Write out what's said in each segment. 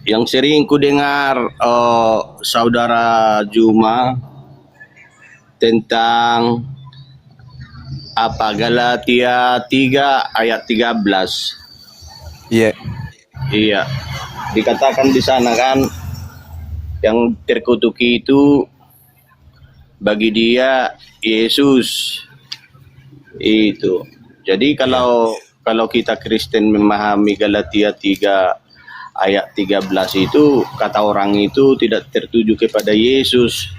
Yang sering ku dengar saudara Juma tentang apa Galatia 3 ayat 13. Iya. Iya. Dikatakan di sana kan yang terkutuki itu bagi dia Yesus. Itu. Jadi kalau kita Kristen memahami Galatia 3 ayat 13 itu, kata orang itu tidak tertuju kepada Yesus.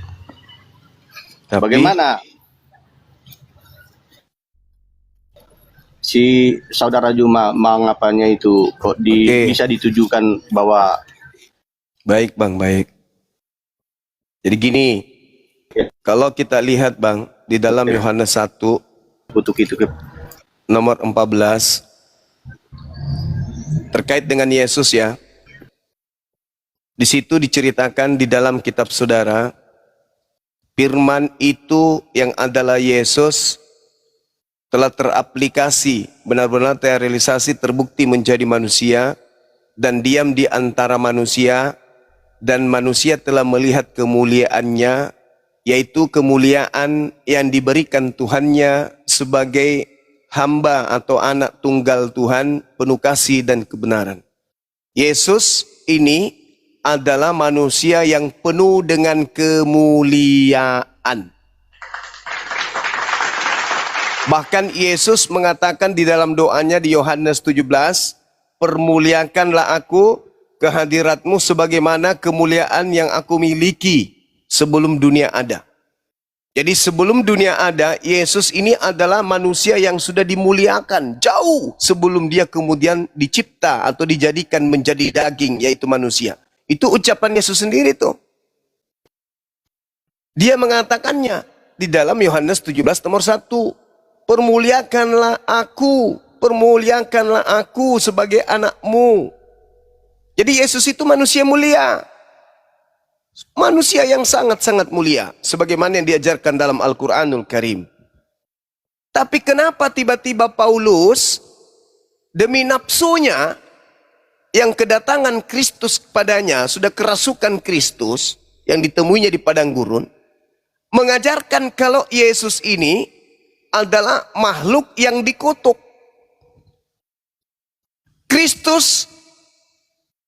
Tapi, bagaimana si saudara Juma mengapanya itu kok bisa ditujukan bahwa baik Bang, baik. Jadi gini, kalau kita lihat Bang, di dalam Yohanes 1 kutuk itu nomor 14 terkait dengan Yesus ya. Di situ diceritakan di dalam kitab saudara, firman itu yang adalah Yesus telah teraplikasi, benar-benar terrealisasi, terbukti menjadi manusia dan diam di antara manusia, dan manusia telah melihat kemuliaannya, yaitu kemuliaan yang diberikan Tuhannya sebagai hamba atau anak tunggal Tuhan, penuh kasih dan kebenaran. Yesus ini adalah manusia yang penuh dengan kemuliaan. Bahkan Yesus mengatakan di dalam doanya di Yohanes 17, permuliakanlah aku, kehadiratmu sebagaimana kemuliaan yang aku miliki sebelum dunia ada. Jadi sebelum dunia ada, Yesus ini adalah manusia yang sudah dimuliakan jauh sebelum dia kemudian dicipta atau dijadikan menjadi daging, yaitu manusia. Itu ucapan Yesus sendiri tuh. Dia mengatakannya di dalam Yohanes 17 nomor 1. Permuliakanlah aku sebagai anakmu. Jadi Yesus itu manusia mulia. Manusia yang sangat-sangat mulia. Sebagaimana yang diajarkan dalam Al-Quranul Karim. Tapi kenapa tiba-tiba Paulus demi nafsunya yang kedatangan Kristus kepadanya, sudah kerasukan Kristus yang ditemuinya di padang gurun, mengajarkan kalau Yesus ini adalah makhluk yang dikutuk. Kristus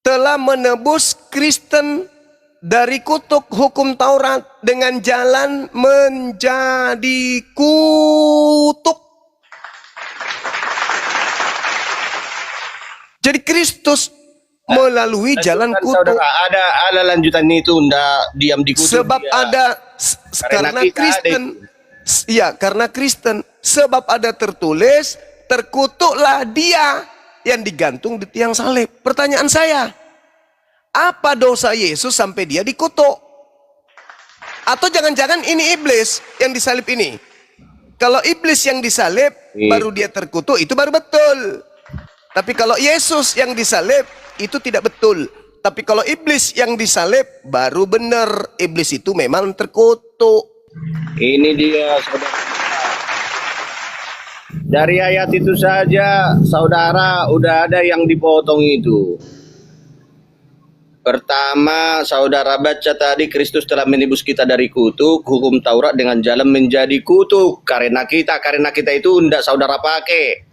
telah menebus Kristen dari kutuk hukum Taurat dengan jalan menjadi kutuk. Jadi Kristus melalui jalan kutuk. Ada lanjutan itu, ndak diam di kutuk. Sebab dia. Ada karena Kristen. Ya, karena Kristen. Sebab ada tertulis, terkutuklah dia yang digantung di tiang salib. Pertanyaan saya, apa dosa Yesus sampai dia dikutuk? Atau jangan-jangan ini iblis yang disalib ini? Kalau iblis yang disalib, baru dia terkutuk, itu baru betul. Tapi kalau Yesus yang disalib, itu tidak betul. Tapi kalau iblis yang disalib, baru benar. Iblis itu memang terkutuk. Ini dia, saudara. Dari ayat itu saja, saudara, udah ada yang dipotong itu. Pertama, saudara baca tadi, Kristus telah menebus kita dari kutuk, hukum Taurat dengan jalan menjadi kutuk. Karena kita itu tidak saudara pakai.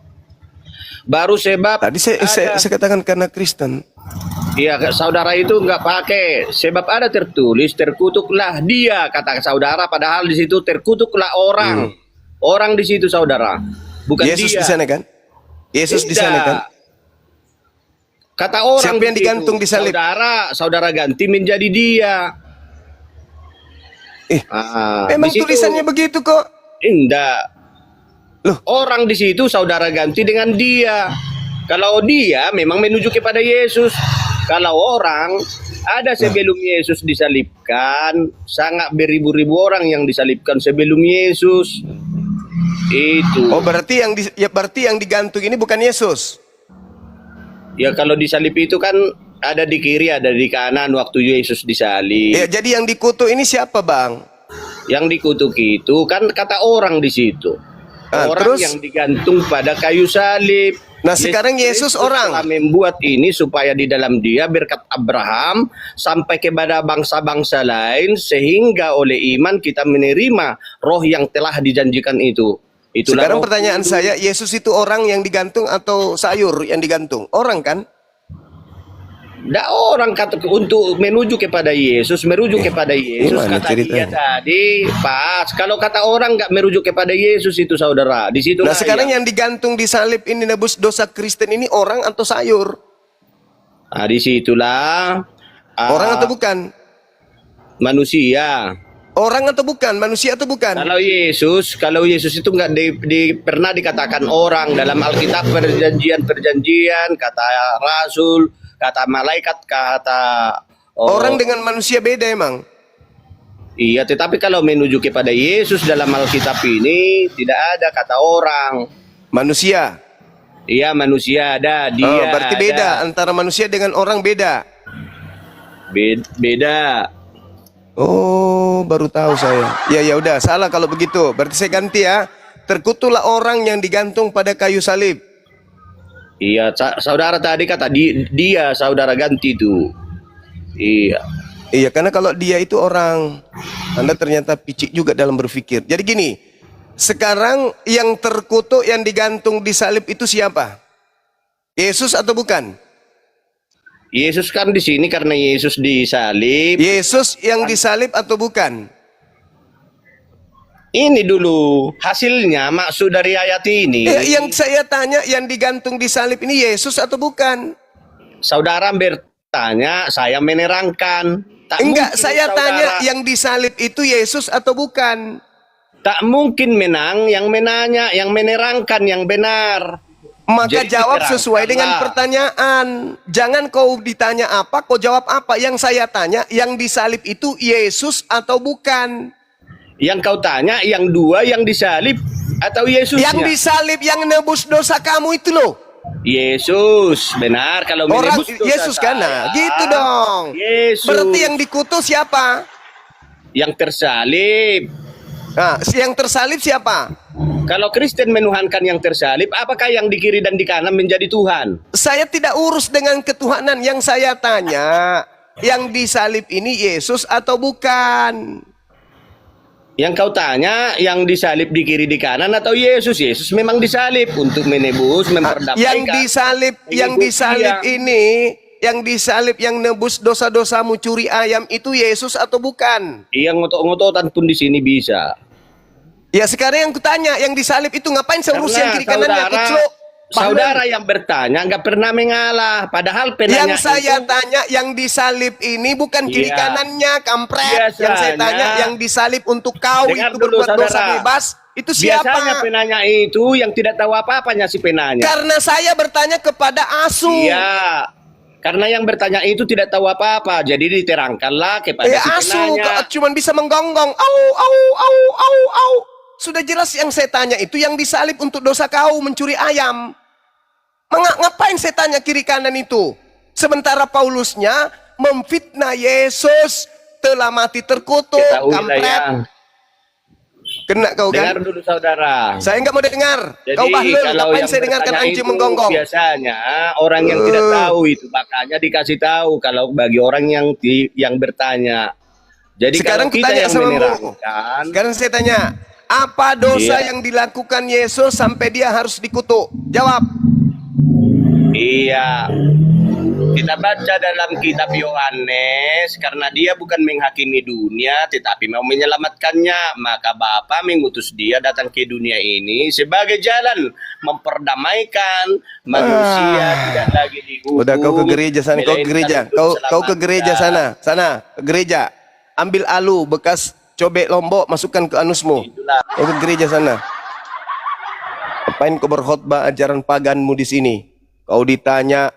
Baru sebab tadi saya katakan karena Kristen. Iya, saudara itu nggak pakai. Sebab ada tertulis, terkutuklah dia, kata saudara. Padahal di situ terkutuklah orang. Orang di situ, saudara. Bukan Yesus dia. Di sana kan? Yesus di sana kan? Kata orang. Siapa yang digantung di salib? Saudara ganti menjadi dia. Memang tulisannya begitu kok. Enggak. Loh, orang di situ saudara ganti dengan dia. Kalau dia memang menuju kepada Yesus. Kalau orang ada sebelum Yesus disalibkan, sangat beribu-ribu orang yang disalibkan sebelum Yesus. Itu. Oh, berarti yang digantung ini bukan Yesus. Ya, kalau disalib itu kan ada di kiri, ada di kanan waktu Yesus disalib. Ya, jadi yang dikutuk ini siapa, Bang? Yang dikutuk itu kan kata orang di situ. Orang terus? Yang digantung pada kayu salib. Nah sekarang Yesus telah orang. membuat ini supaya di dalam dia berkat Abraham sampai kepada bangsa-bangsa lain, sehingga oleh iman kita menerima roh yang telah dijanjikan itu. Itulah Sekarang roh pertanyaan kudus. saya, Yesus itu orang yang digantung atau sayur yang digantung? Orang kan? Dah orang kata untuk menuju kepada Yesus, merujuk kepada Yesus, gimana kata dia ceritanya? tadi pas. Kalau kata orang nggak merujuk kepada Yesus itu saudara, di situ Nah sekarang yang digantung di salib ini nebus dosa Kristen ini orang atau sayur? disitulah Orang atau bukan? manusia. Orang atau bukan? Manusia atau bukan? Kalau Yesus itu nggak pernah dikatakan orang dalam Alkitab, perjanjian, kata Rasul, kata malaikat, kata Orang dengan manusia beda emang. iya, tetapi kalau menuju kepada Yesus dalam Alkitab ini tidak ada kata orang. Manusia. Iya, manusia ada, dia Oh, berarti beda ada. antara manusia dengan orang beda. Beda. Oh, baru tahu saya. Ya udah, salah kalau begitu. Berarti saya ganti ya. Terkutuklah orang yang digantung pada kayu salib. Iya, saudara tadi kata dia saudara ganti itu. Iya. Iya, karena kalau dia itu orang, Anda ternyata picik juga dalam berpikir. Jadi gini, sekarang yang terkutuk yang digantung di salib itu siapa? Yesus atau bukan? Yesus kan di sini karena Yesus disalib. Yesus yang disalib atau bukan? Ini dulu hasilnya maksud dari ayat ini. Yang saya tanya, yang digantung di salib ini Yesus atau bukan? Saudara bertanya, saya menerangkan. Tak Enggak, mungkin, saya saudara. tanya yang disalib itu Yesus atau bukan? Tak mungkin menang yang menanya, yang menerangkan yang benar. Maka Jadi jawab sesuai dengan diterangkanlah. pertanyaan. Jangan kau ditanya apa, kau jawab apa. Yang saya tanya, yang disalib itu Yesus atau bukan? Yang kau tanya, yang dua yang disalib atau Yesusnya? Yang disalib, yang nebus dosa kamu itu loh. Yesus, benar. Kalau Orang menebus dosa Yesus kan? Nah, saya, gitu dong. Yesus. Berarti yang dikutuk siapa? Yang tersalib. Nah, yang tersalib siapa? Kalau Kristen menuhankan yang tersalib, apakah yang di kiri dan di kanan menjadi Tuhan? Saya tidak urus dengan ketuhanan. Yang saya tanya, yang disalib ini Yesus atau bukan? Yang kau tanya, yang disalib di kiri di kanan atau Yesus? Yesus memang disalib untuk menebus, memperdamaikan. Yang disalib Dia. ini, yang disalib yang nebus dosa-dosamu curi ayam itu Yesus atau bukan? Yang ngotot-ngototan pun di sini bisa. Ya sekarang yang kutanya, yang disalib itu ngapain seurus yang kiri kanannya? Kucluk. saudara yang bertanya nggak pernah mengalah. Padahal penanya Yang saya itu, tanya, yang disalib ini bukan kiri Iya. kanannya, kampret. Biasanya- Yang saya tanya, yang disalib untuk kau Dengar itu dulu, berbuat dosa saudara. bebas, itu siapa? biasanya penanya itu yang tidak tahu apa-apanya si penanya. Karena saya bertanya kepada Asu. Iya. Karena yang bertanya itu tidak tahu apa-apa, jadi diterangkanlah kepada si Asu penanya. cuman bisa menggonggong. Au, au, au, au, au. Sudah jelas yang saya tanya itu yang disalib untuk dosa kau mencuri ayam. Ngapain saya tanya kiri kanan itu? Sementara Paulusnya memfitnah Yesus telah mati terkutuk, Ketahuilah kampret. ya. Kena kau Dengar kan? dulu saudara. Saya nggak mau dengar. Jadi Kau bahlul, kalau ngapain yang saya dengarkan bertanya anjing itu menggonggong? biasanya orang yang tidak tahu itu makanya dikasih tahu kalau bagi orang yang bertanya. Jadi Sekarang kalau kita kutanya yang sama menerangkan, Sekarang saya tanya, apa dosa Iya. yang dilakukan Yesus sampai dia harus dikutuk? Jawab. iya. Kita baca dalam kitab Yohanes, karena dia bukan menghakimi dunia, tetapi mau menyelamatkannya, maka Bapa mengutus dia datang ke dunia ini sebagai jalan memperdamaikan manusia, tidak lagi dihukum. Udah kau ke gereja sana, kau ke melainkan gereja. untuk Kau ke gereja selamatkan. sana, ke gereja. Ambil alu bekas cobek lombok, masukkan ke anusmu. Itulah. Kau ke gereja sana. Apain kau berkhotbah ajaran paganmu di sini? Kau ditanya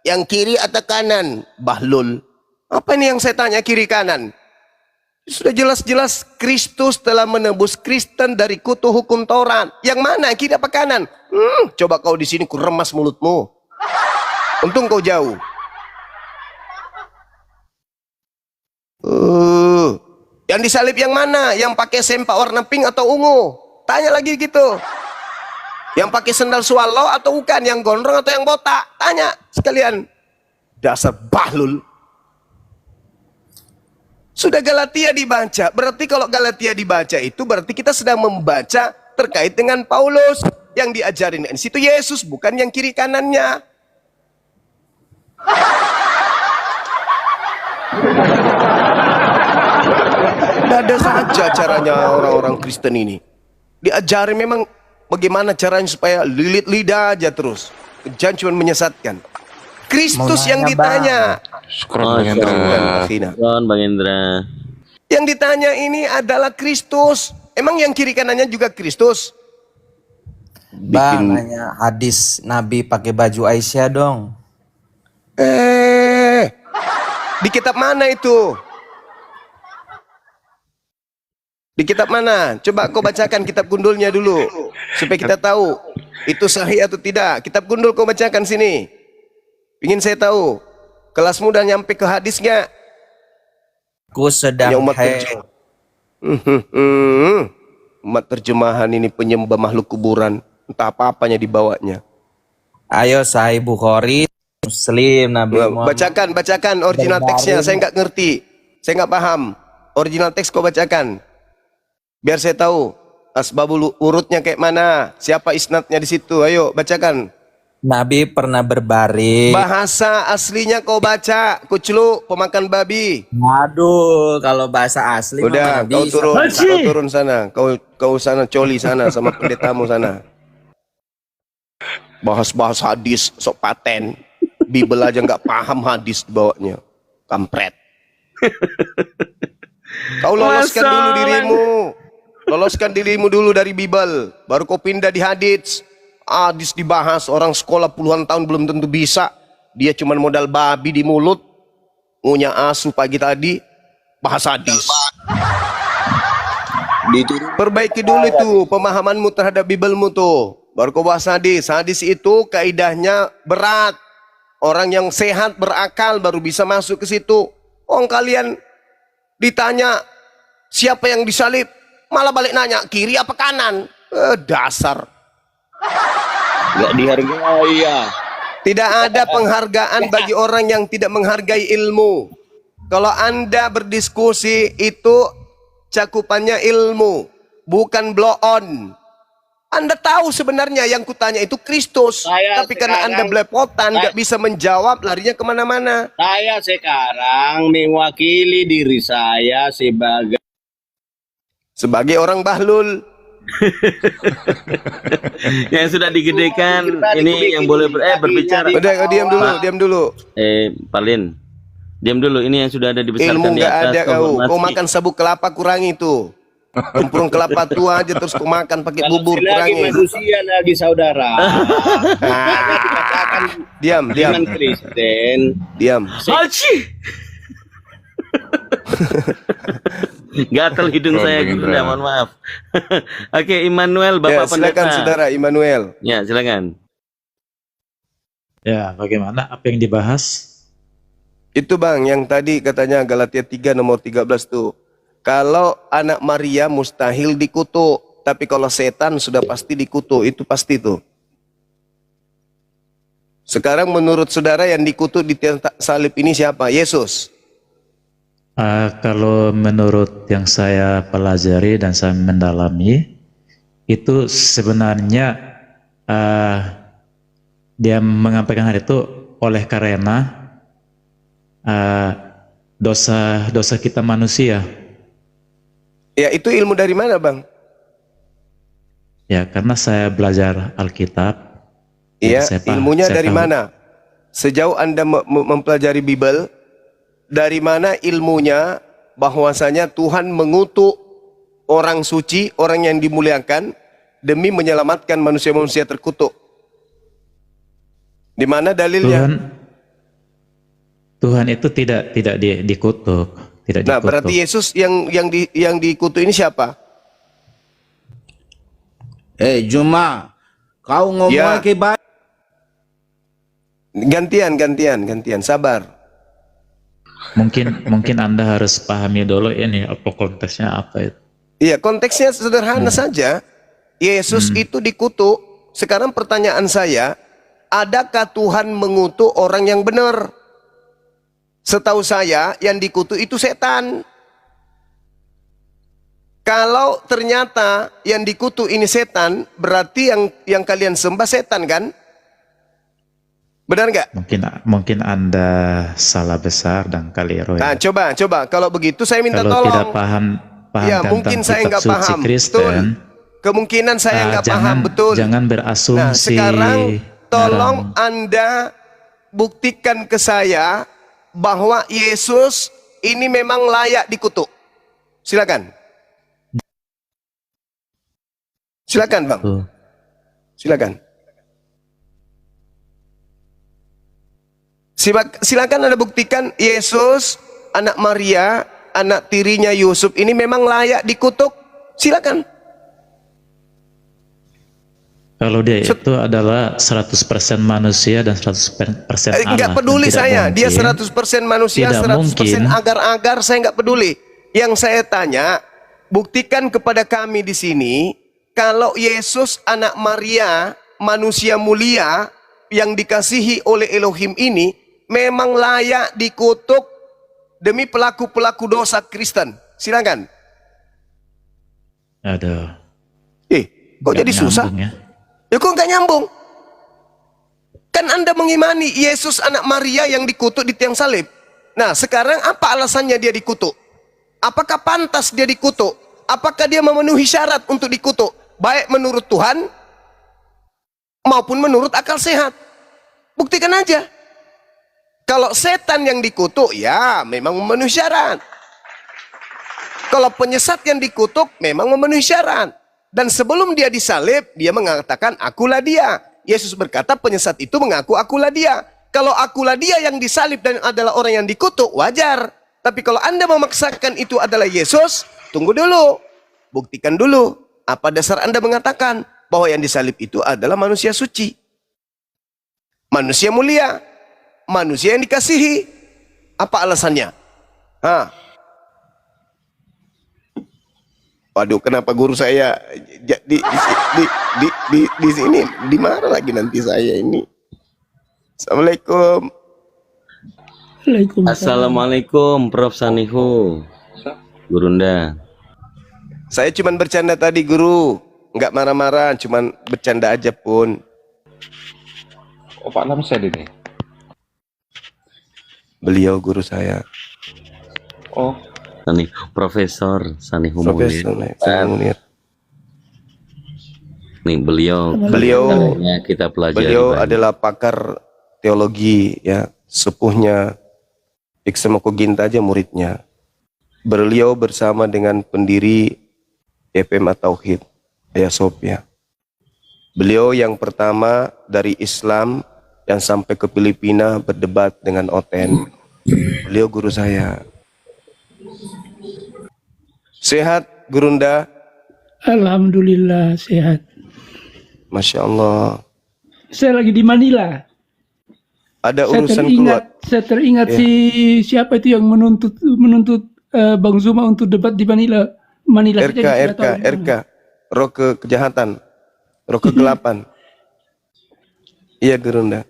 yang kiri atau kanan? Bahlul. Apa ini yang saya tanya kiri kanan? Sudah jelas-jelas Kristus telah menebus Kristen dari kutu hukum Taurat. Yang mana kiri apa kanan? Coba kau di sini ku remas mulutmu. Untung kau jauh. Yang disalib yang mana? Yang pakai sempak warna pink atau ungu? Tanya lagi gitu. Yang pakai sendal swallow atau bukan? Yang gondrong atau yang botak? Tanya sekalian. Dasar bahlul. Sudah Galatia dibaca. Berarti kalau Galatia dibaca itu berarti kita sedang membaca terkait dengan Paulus. Yang diajarin di situ Yesus, bukan yang kiri kanannya. Ada saja caranya orang-orang Kristen ini. Diajarin memang bagaimana caranya supaya lilit lidah aja terus. Jangan cuma menyesatkan. Kristus yang ditanya. Syukron Bang Hendra. Syukron Bang Hendra. Yang ditanya ini adalah Kristus. Emang yang kiri kanannya juga Kristus? Bang, nanya hadis Nabi pakai baju Aisyah dong. Di kitab mana itu? Di kitab mana? Coba kau bacakan kitab gundulnya dulu. Supaya kita tahu itu sahih atau tidak. Kitab gundul kau bacakan sini. Ingin saya tahu. Kelasmu udah nyampe ke hadis nggak? Ku sedang Umat terjemahan ini penyembah makhluk kuburan. Entah apa-apanya dibawanya. Ayo Sahih Bukhari, Muslim, Nabi Muhammad. Bacakan original teksnya. Saya nggak ngerti. Saya nggak paham. Original teks kau bacakan. Biar saya tahu asbabul urutnya kayak mana, siapa isnadnya di situ. Ayo bacakan. Nabi pernah berbaring. Bahasa aslinya kau baca, kucluk pemakan babi. Aduh, kalau bahasa asli Udah, mah kau bisa. turun sana. Kau sana coli sana sama pendetamu sana. Bahas-bahas hadis sok paten. Bibel aja nggak paham hadis dibawanya. Kampret. Kau loloskan dulu dirimu. Loloskan dirimu dulu dari Bibel, baru kau pindah di hadis. Hadis dibahas, orang sekolah puluhan tahun belum tentu bisa. Dia cuma modal babi di mulut, ngunyah asu pagi tadi, bahas hadis. Perbaiki dulu itu pemahamanmu terhadap Bibelmu tuh, baru kau bahas hadis. Hadis itu kaidahnya berat. Orang yang sehat berakal baru bisa masuk ke situ. Kalian ditanya siapa yang disalib, malah balik nanya kiri apa kanan. Dasar. Nggak dihargai ya. Tidak ada penghargaan bagi orang yang tidak menghargai ilmu. Kalau Anda berdiskusi itu cakupannya ilmu, bukan blow on. Anda tahu sebenarnya yang kutanya itu Kristus, tapi karena Anda belepotan nggak bisa menjawab, larinya kemana-mana. Saya sekarang mewakili diri saya sebagai orang bahlul. Yang sudah digedekan ini yang boleh berbicara. Udah, diam dulu. Palin. Diam dulu, ini yang sudah ada dibesarkan ilmu di nggak atas. ada kau makan sabuk kelapa kurangi itu. Tumpurung kelapa tua aja terus kau makan pakai bubur kurangi. Manusia lagi saudara. Diam. Kristen. Diam. Gatal hidung saya gitu ya, mohon maaf. Oke, Immanuel, Bapak silakan Pendeta. Saudara Immanuel. Ya, silakan. Ya, bagaimana apa yang dibahas? Itu Bang, yang tadi katanya Galatia 3 nomor 13 tuh. Kalau anak Maria mustahil dikutuk, tapi kalau setan sudah pasti dikutuk, itu pasti tuh. Sekarang menurut saudara yang dikutuk di tiang salib ini siapa? Yesus. Kalau menurut yang saya pelajari dan saya mendalami, itu sebenarnya dia mengampaikan hal itu oleh karena dosa kita manusia. Ya, itu ilmu dari mana Bang? Ya, karena saya belajar Alkitab. Iya, ilmunya dari tahu. mana? Sejauh Anda mempelajari Bible, dari mana ilmunya bahwasanya Tuhan mengutuk orang suci, orang yang dimuliakan demi menyelamatkan manusia-manusia terkutuk? Di mana dalilnya? Tuhan itu tidak dikutuk, tidak Nah, dikutuk. berarti Yesus yang dikutuk ini siapa? Juma, kau ngomong Ya. ke baik. Gantian, sabar. Mungkin Anda harus pahami dulu ini apa konteksnya apa itu. Iya, konteksnya sederhana saja. Yesus itu dikutuk Sekarang pertanyaan saya, adakah Tuhan mengutuk orang yang benar? Setahu saya yang dikutuk itu setan. Kalau ternyata yang dikutuk ini setan, berarti yang kalian sembah setan kan? Benar nggak? Mungkin Anda salah besar dan keliru Nah, ya. coba kalau begitu saya minta Kalau tolong. tidak paham Ya, tentang mungkin saya kitab nggak suci paham. Kristen, Betul. Kemungkinan saya nggak paham betul. Jangan Nah, berasumsi. sekarang tolong Narang. Anda buktikan ke saya bahwa Yesus ini memang layak dikutuk. Silakan. Silakan, Bang. Tuh. Silakan. Silakan Anda buktikan Yesus, anak Maria, anak tirinya Yusuf ini memang layak dikutuk. Silakan. Kalau dia itu adalah 100% manusia dan 100% Allah. Enggak peduli Dan tidak saya, dia mungkin- 100% manusia, tidak 100% mungkin. agar-agar, saya enggak peduli. Yang saya tanya, buktikan kepada kami di sini, kalau Yesus anak Maria, manusia mulia, yang dikasihi oleh Elohim ini, memang layak dikutuk demi pelaku-pelaku dosa Kristen. Silakan. Aduh. Kok nggak jadi susah? nyambung ya. Ya kok nggak nyambung? Kan Anda mengimani Yesus anak Maria yang dikutuk di tiang salib. Nah, sekarang apa alasannya dia dikutuk? Apakah pantas dia dikutuk? Apakah dia memenuhi syarat untuk dikutuk? Baik menurut Tuhan maupun menurut akal sehat. Buktikan aja. Kalau setan yang dikutuk, ya memang memenuhi syarat. Kalau penyesat yang dikutuk, memang memenuhi syarat. Dan sebelum dia disalib, dia mengatakan, akulah dia. Yesus berkata, penyesat itu mengaku, akulah dia. Kalau akulah dia yang disalib dan adalah orang yang dikutuk, wajar. Tapi kalau Anda memaksakan itu adalah Yesus, tunggu dulu. Buktikan dulu. Apa dasar Anda mengatakan bahwa yang disalib itu adalah manusia suci? Manusia mulia. Manusia yang dikasihi. Apa alasannya? Waduh, kenapa guru saya di sini dimarah lagi nanti saya ini. Assalamualaikum. Assalamualaikum, Prof. Sanihu. Gurunda. Saya cuman bercanda tadi guru, nggak marah-marah, cuman bercanda aja pun. Oh, Pak Lamsed ini. Beliau guru saya. Oh, Profesor Sanihu Profesor Munir. Nih beliau kita pelajari. Beliau banyak. adalah pakar teologi, ya, sepuhnya Iksemoko Ginta aja muridnya. Beliau bersama dengan pendiri FMA Tauhid, Ayah Sophia. Beliau yang pertama dari Islam yang sampai ke Filipina berdebat dengan Oten. Beliau guru saya. Sehat, Gurunda? Alhamdulillah sehat. Masya Allah. Saya lagi di Manila. Ada urusan keluar. Saya teringat Ya. siapa itu yang menuntut Bang Zuma untuk debat di Manila. Manila saja saya tahu. RK. Roh kejahatan. Roh kegelapan. Iya, Gurunda.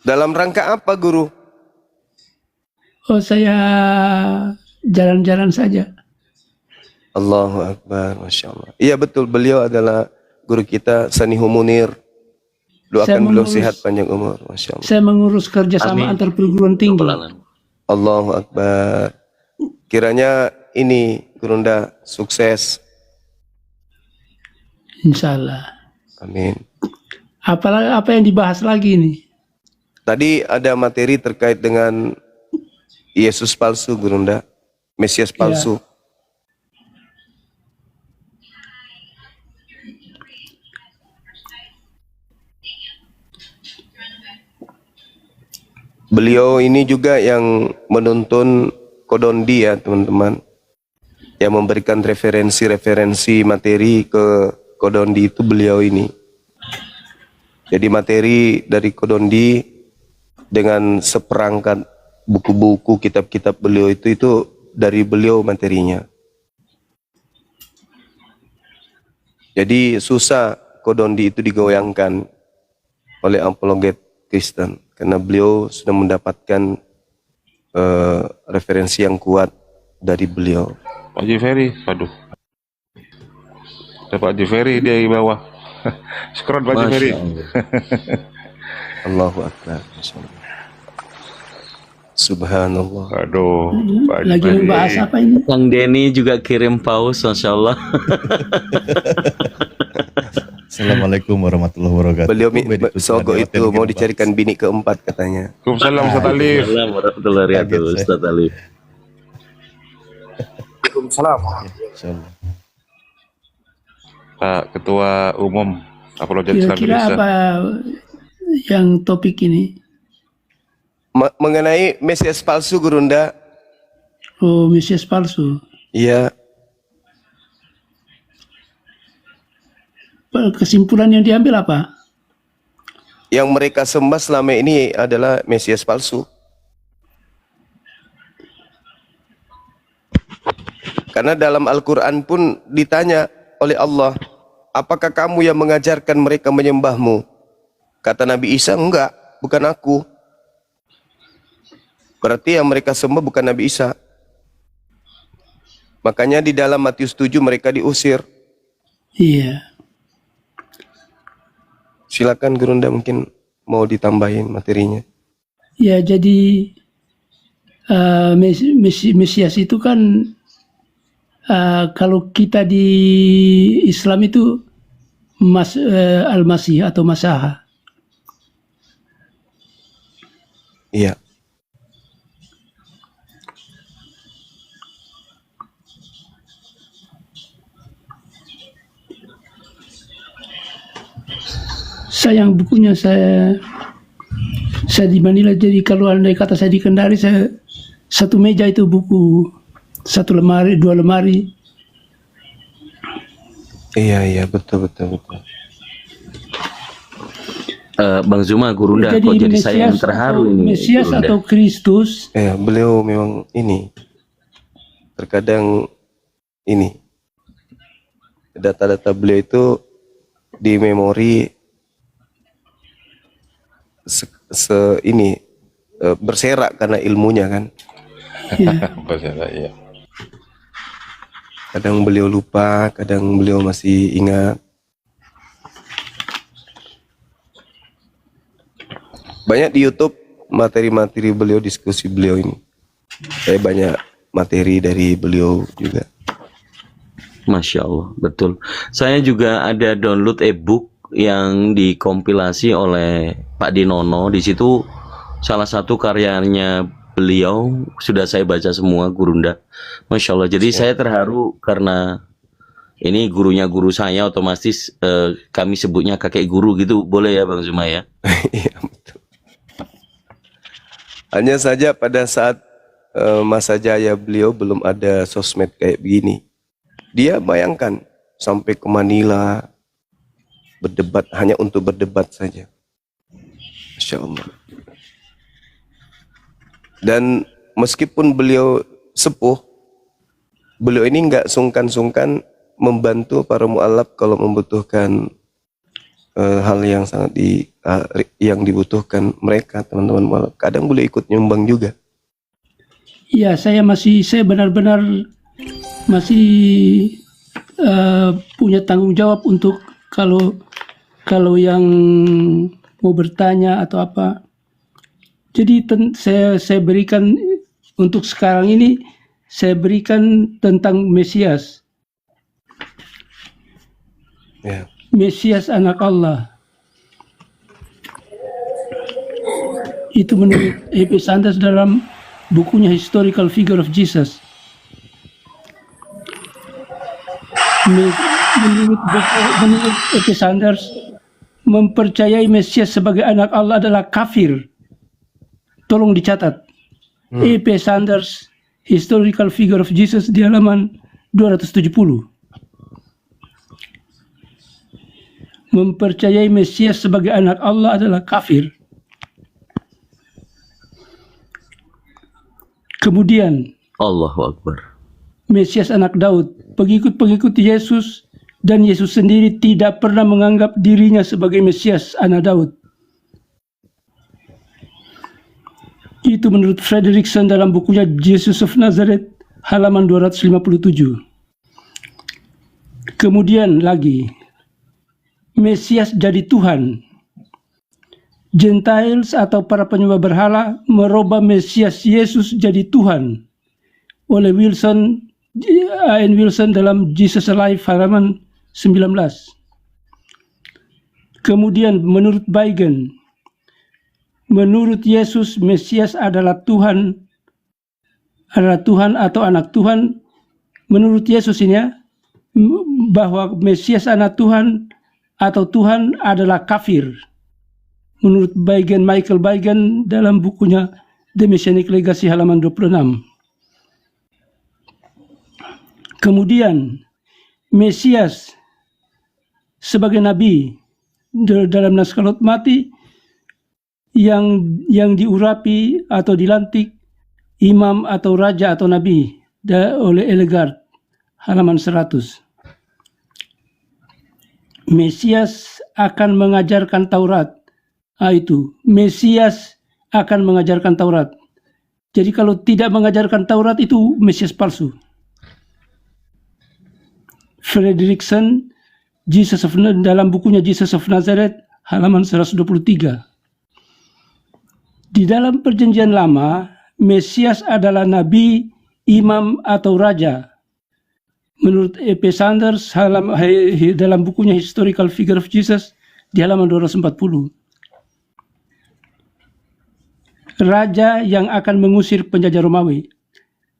Dalam rangka apa, Guru? Oh, saya jalan-jalan saja. Allahu Akbar, Masya Allah. Iya betul, beliau adalah guru kita, Sanihu Munir. Doakan beliau sehat panjang umur, Masya Allah. Saya mengurus kerjasama Amin. antar perguruan tinggi. Allahu Akbar. Kiranya ini, Gurunda, sukses. Insya Allah. Amin. Apa yang dibahas lagi ini? Tadi ada materi terkait dengan Yesus palsu, Gurunda. Mesias palsu. Beliau ini juga yang menuntun Kodondi ya teman-teman. Yang memberikan referensi-referensi materi ke Kodondi itu beliau ini. Jadi materi dari Kodondi dengan seperangkat buku-buku, kitab-kitab beliau itu dari beliau materinya. Jadi susah Kodondi itu digoyangkan oleh apologet Kristen karena beliau sudah mendapatkan referensi yang kuat dari beliau. Pak Jiferi, aduh. Ada Pak Jiferi dia di bawah. Scroll Pak Jiferi. Masya Allah. Allahu Akbar. Subhanallah. Aduh, Pak Lagi Jiferi. membahas apa ini? Kang Denny juga kirim paus, Masya Allah. Assalamualaikum warahmatullahi wabarakatuh. Beliau Sogok Sogok itu mau dicarikan bini keempat katanya. Waalaikumsalam Ustaz Alif. Assalamualaikum warahmatullahi wabarakatuh, Ustaz Alif. Pak Ketua Umum Apologet Islam Kira-kira Indonesia. apa yang topik ini? Mengenai Mesias palsu, Gurunda. Oh, Mesias palsu. Iya, Kesimpulan yang diambil apa? yang mereka sembah selama ini adalah Mesias palsu. Karena dalam Al-Quran pun ditanya oleh Allah, apakah kamu yang mengajarkan mereka menyembahmu? Kata Nabi Isa, enggak, bukan aku. Berarti yang mereka sembah bukan Nabi Isa. Makanya di dalam Matius 7 mereka diusir. Iya. Silakan Gurunda, mungkin mau ditambahin materinya. Ya, jadi Mesias itu kan kalau kita di Islam itu Al-Masih atau Masaha. Iya. Sayang bukunya saya di Manila, jadi kalau andai kata saya di Kendari, saya satu meja itu buku, satu lemari, dua lemari. Iya, betul. Bang Zuma, Gurunda, kok jadi saya yang terharu ini. Mesias Gurunda? atau Kristus, Beliau memang ini terkadang ini data-data beliau itu di memori berserak karena ilmunya kan. ya. Iya. Kadang beliau lupa, kadang beliau masih ingat. Banyak di YouTube materi-materi beliau, diskusi beliau ini. Saya banyak materi dari beliau juga. Masya Allah, betul. Saya juga ada download e-book yang dikompilasi oleh Pak Dinono. Di situ salah satu karyanya beliau sudah saya baca semua, Gurunda. Masya Allah. Jadi saya terharu karena ini gurunya guru saya, otomatis kami sebutnya kakek guru gitu. Boleh ya Bang Zuma ya? Iya, betul. Hanya saja pada saat masa jaya beliau belum ada sosmed kayak begini. Dia bayangkan sampai ke Manila berdebat hanya untuk berdebat saja. Masya Allah. Dan meskipun beliau sepuh, beliau ini nggak sungkan-sungkan membantu para mu'alaf kalau membutuhkan hal yang sangat yang dibutuhkan mereka, teman-teman mu'alaf. Kadang beliau ikut nyumbang juga. Ya, saya benar-benar masih punya tanggung jawab untuk kalau yang mau bertanya atau apa. Jadi saya berikan untuk sekarang ini, saya berikan tentang Mesias. Ya. Mesias anak Allah. Itu menurut E.P. Sanders dalam bukunya Historical Figure of Jesus. Menurut E.P. Sanders, mempercayai Mesias sebagai anak Allah adalah kafir. Tolong dicatat. E.P. Sanders, Historical Figure of Jesus di halaman 270. Mempercayai Mesias sebagai anak Allah adalah kafir. Kemudian Allahu Akbar. Mesias anak Daud, pengikut-pengikut Yesus Dan Yesus sendiri tidak pernah menganggap dirinya sebagai Mesias anak Daud. Itu menurut Frederickson dalam bukunya Jesus of Nazareth halaman 257. Kemudian lagi, Mesias jadi Tuhan. Gentiles atau para penyembah berhala merubah Mesias Yesus jadi Tuhan. Oleh Wilson, A.N. Wilson dalam Jesus Alive halaman 19. Kemudian menurut Beigen, menurut Yesus Mesias adalah Tuhan atau anak Tuhan. Menurut Yesus ini ya, bahwa Mesias anak Tuhan atau Tuhan adalah kafir. Menurut Beigen, Michael Beigen dalam bukunya The Messianic Legacy halaman 26. Kemudian Mesias sebagai nabi dalam naskah Lot Mati yang diurapi atau dilantik imam atau raja atau nabi oleh Elegard halaman 100. Mesias akan mengajarkan Taurat. Itu Mesias akan mengajarkan Taurat. Jadi kalau tidak mengajarkan Taurat itu Mesias palsu. Frederickson dalam bukunya Jesus of Nazareth halaman 123. Di dalam perjanjian lama, Mesias adalah nabi, imam atau raja. Menurut E.P. Sanders dalam bukunya Historical Figure of Jesus di halaman 240. Raja yang akan mengusir penjajah Romawi.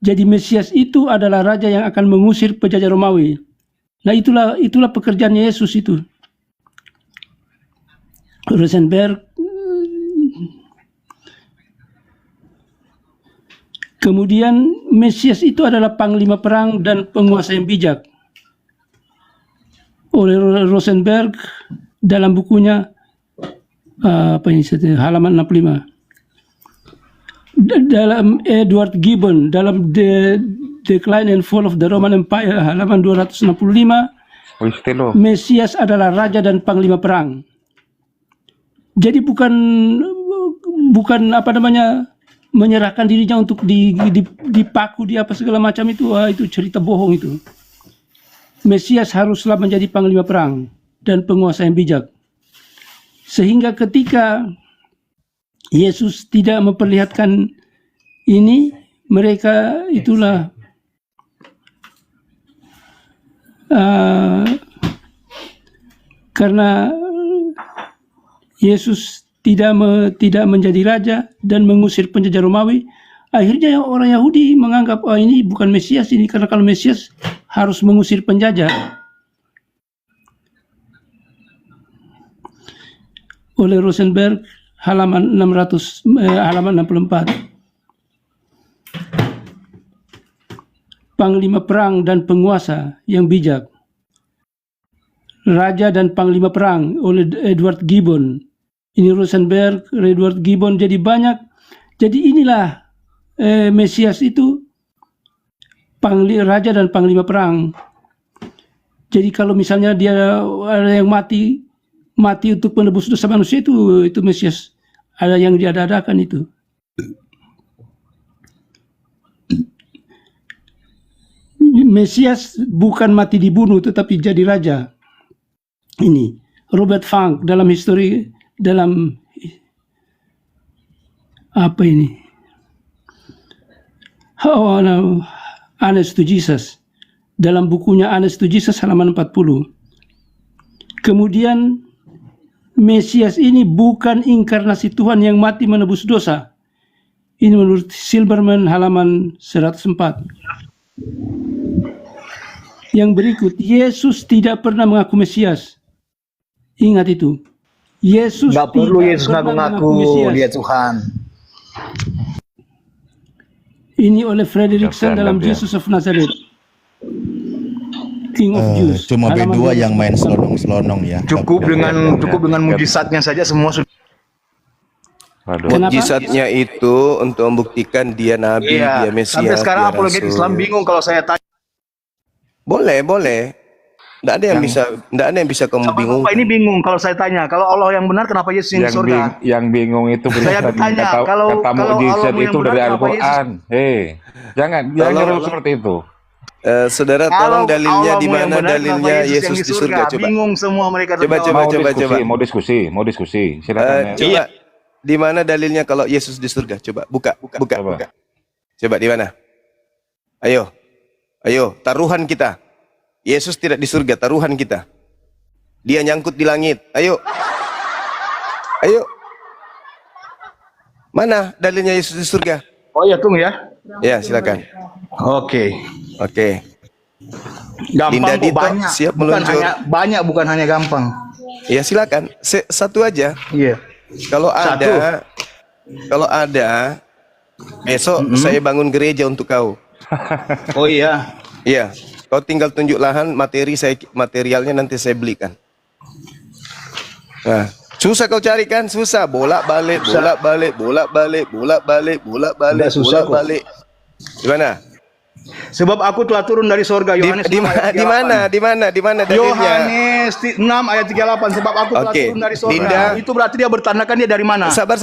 Jadi Mesias itu adalah raja yang akan mengusir penjajah Romawi. Nah itulah pekerjaannya Yesus itu. Rosenberg. Kemudian Mesias itu adalah panglima perang dan penguasa yang bijak. Oleh Rosenberg dalam bukunya halaman 65. Dalam Edward Gibbon dalam The Decline and Fall of the Roman Empire halaman 265, Mesias adalah raja dan panglima perang. Jadi bukan menyerahkan dirinya untuk dipaku di apa segala macam itu cerita bohong itu. Mesias haruslah menjadi panglima perang dan penguasa yang bijak. Sehingga ketika Yesus tidak memperlihatkan ini, mereka itulah karena Yesus tidak menjadi raja dan mengusir penjajah Romawi, akhirnya orang Yahudi menganggap ini bukan Mesias ini, karena kalau Mesias harus mengusir penjajah. Oleh Rosenberg halaman 64. Panglima perang dan penguasa yang bijak. Raja dan panglima perang oleh Edward Gibbon. Ini Rosenberg, Edward Gibbon, jadi banyak. Jadi inilah Mesias itu raja dan panglima perang. Jadi kalau misalnya dia ada yang mati untuk menebus dosa manusia, itu Mesias ada yang diadakan itu. Mesias bukan mati dibunuh tetapi jadi raja. Ini Robert Funk dalam apa ini? Honest to Jesus. Dalam bukunya Honest to Jesus halaman 40. Kemudian Mesias ini bukan inkarnasi Tuhan yang mati menebus dosa. Ini menurut Silberman halaman 104. Yang berikut, Yesus tidak pernah mengaku Mesias. Ingat itu. Yesus nggak perlu Yesus ngaku dia Tuhan. Ini oleh Frederickson dalam Jesus of Nazareth. King of Jews. Cuma B2 yang main selonong-selonong ya. Cukup dengan mujizatnya saja semua sudah. Mujizatnya itu untuk membuktikan dia nabi, dia Mesias. Sampai sekarang dia apologet rasul. Islam bingung kalau saya tanya. Boleh. Nggak ada yang bisa kamu bingung. Bapak ini bingung kalau saya tanya, kalau Allah yang benar kenapa Yesus yang di surga? Yang bingung itu Saya bertanya, kalau kata Allah mukjizat yang itu benar, dari kenapa Al-Quran. Jangan nyuruh seperti itu. Saudara, tolong dalilnya di mana dalilnya Yesus Yesus di surga? Coba. Bingung semua mereka. Coba. Mau diskusi. Silakan. Coba. Di mana dalilnya kalau Yesus di surga? Coba buka. Coba di mana? Ayo, taruhan kita. Yesus tidak di surga, taruhan kita. Dia nyangkut di langit. Ayo. Mana dalilnya Yesus di surga? Oh ya, tunggu ya. Ya, silakan. Oke. Gampang Linda kok, Dito banyak. siap meluncur. Bukan hanya gampang. Ya, silakan. Satu aja. Iya. Kalau ada besok saya bangun gereja untuk kau. Oh iya. Iya. Kau tinggal tunjuk lahan, materialnya nanti saya belikan. Nah, susah kau cari kan? Susah. Bolak-balik. Nggak susah kok. Gimana? Sebab aku telah turun dari sorga. Yohanes Di mana dalilnya? Yohanes 6 ayat 38. Sebab aku telah turun dari sorga. Dinda, itu berarti dia bertandakan dia dari mana? Sabar.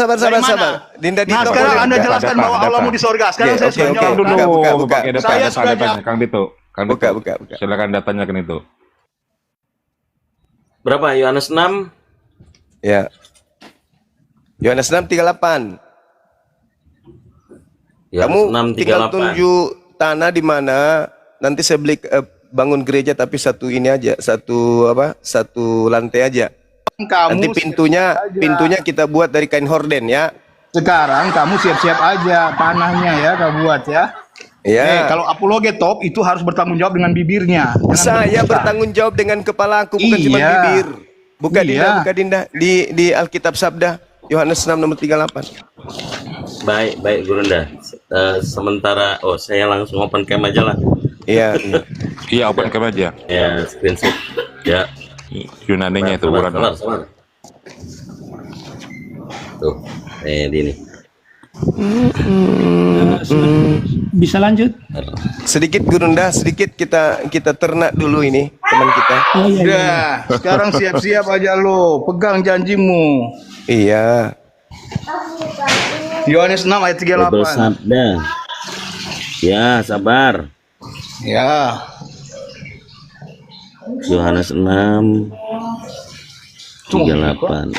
Dinda Dito. Nah, sekarang Anda jelaskan bahwa Allahmu di sorga. Sekarang saya sudah jawab dulu. Buka. Saya sudah jawab. Kang Dito. Buka. Silakan datanya kan itu. Berapa? Yohanes 6? Ya. Yohanes 6:38. Kamu tinggal tunjuk tanah di mana nanti saya beli bangun gereja, tapi satu lantai aja. Nanti pintunya kita buat dari kain horden ya. Sekarang kamu siap-siap aja tanahnya ya, kamu buat ya. Ya. Kalau apologetop itu harus bertanggung jawab dengan bibirnya. Saya bertanggung jawab dengan kepala aku, bukan cuma bibir. Buka Dinda di Alkitab Sabda Yohanes 6 nomor 38. Baik Gurunda. Sementara saya langsung open cam aja lah. Iya. Iya, open cam aja. Ya, screenshot. Ya. Yunaninya itu bukan. Sabar. Tuh, ini. Bisa lanjut? Sedikit Gurunda, sedikit kita ternak dulu ini teman kita. Ya, sekarang siap-siap aja lo, pegang janjimu. Iya. Yohanes 6 ayat 38. Bersabda. Ya, sabar. Ya. Yohanes 6 38.